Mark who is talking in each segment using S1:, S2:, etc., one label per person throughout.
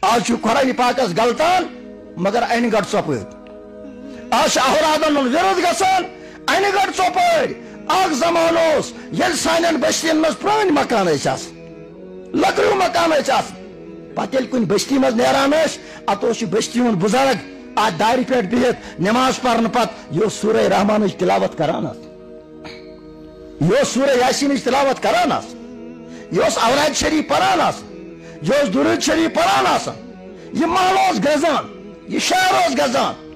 S1: آج قرآن پاکس غلطان مگر این گڑ ثپٲرۍ آج اہورادن ورد گژھان این گڑ ثپٲرۍ اکھ زمان اوس ییٚلہِ سانٮ۪ن بستین منٛز پرٛٲنۍ مکان ٲسۍ آسان لکڑیوٗ مکان ٲسۍ آسان پتہٕ ییٚلہِ کُنہِ بستی منٛز نیران ٲسۍ اتھ اوس یہِ بستی ہُنٛد بُزرگ اتھ دارِ پٮ۪ٹھ بِہِتھ نماز پرنہٕ پتہٕ یہِ اوس سورہ رحمانٕچ تلاوت کران یہ اوس سورہ یاسینٕچ تلاوت کران یہ اوس اوراد شریف پران یہ اوس درود شریف پران یہ محل اوس گزان یہ شہر اوس گزان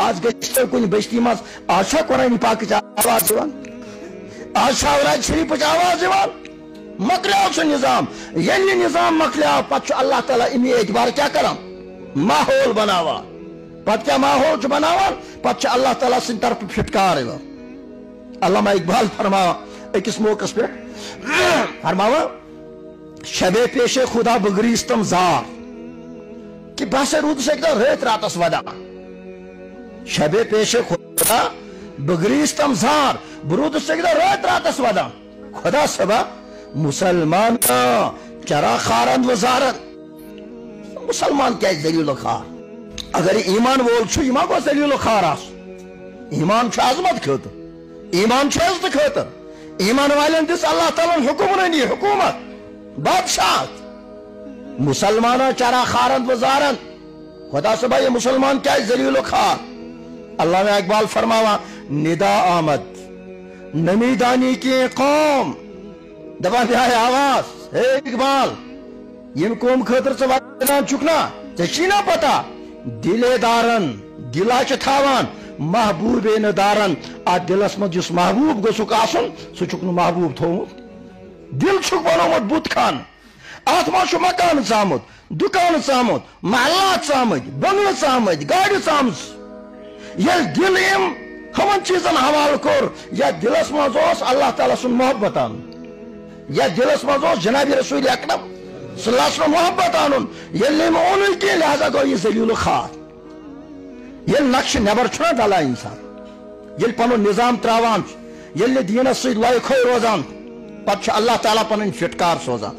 S1: آج گژھِ کُنہِ بستی منٛز آز چھا قرآن پاکٕچ آواز یِوان آج چھا اوراد شریفٕچ آواز یِوان مۄکلیو سُہ نظام ییٚلہِ یہِ نظام مۄکلیو پتہٕ چھُ اللہ تعالیٰ امی اعتبار کیٛاہ کران ماحول بناوان پتہٕ کیٛاہ ماحول چھُ بناوان پتہٕ چھُ اللہ تعالیٰ سٕنٛدِ طرفہٕ پھٹکار یِوان علامہ اقبال فرماوان أکِس موقعس پٮ۪ٹھ فرماوان شبے پیش خدا بگریستم زار کہ بہٕ ہسا روٗدُس اکہِ دۄہ رٲتۍ راتس ودان شبے پیش خدا بگریستم زار بہٕ روٗدُس اکہِ دۄہ رٲتۍ راتس ودان خدا صبا مسلمان چرا خارند وزارت مسلمان کیا ذلیل و خار اگر ایمان وول چھُ یہِ ما گوٚژھ ذلیل و خار آسُن ایمان چھُ عظمت خٲطرٕ ایمان چھُ عزتہٕ خٲطرٕ ایمان والٮ۪ن دِژ اللہ تعالیٰ حکمرٲنی حکومت بادشاہت مسلمانہ چرا خارند وزارت خدا صبح یہ مسلمان کیا ذلیل و خار علامہ اقبال فرماوان ندا آمد نمیدانی کی قوم دپان بیاے آواز ہے اقبال یم قوم خاطر ژٕ ودان چھُکھ نا ژےٚ چھی نا پتہ دلے دارن دلا چھِ تھاوان محبوبے نہٕ دارن اتھ دلس منٛز یُس محبوب گوٚژھُکھ آسُن سُہ چھُکھ نہٕ محبوب تھوٚومُت دل چھُکھ بنومُت بُت خانہٕ اتھ منٛز چھُ مکانہٕ ژامُت دُکانہٕ ژامُت محلات ژامٕتۍ بنگلہٕ ژامٕتۍ گاڑِ ژامژٕ ییٚلہِ دل أمۍ ہُمن چیٖزن حوالہٕ کوٚر یتھ دلس منٛز اوس اللہ تعالیٰ سُنٛد محبت انُن یتھ دلس منٛز اوس جناب رسول اکرم صلی اللہ علیہ وسلم محبت انُن ییٚلہِ نہٕ أمۍ اوٚنُے کینٛہہ لہذا گوٚو یہِ ذلیل و خار ییٚلہِ نقشہٕ نٮ۪بر چھُنہ ڈلان انسان ییٚلہِ پنُن نظام تراوان چھُ ییٚلہِ نہٕ دیٖنس سۭتۍ لایق روزان پتہٕ چھُ اللہ تعالیٰ پنٕنۍ فٹکار سوزان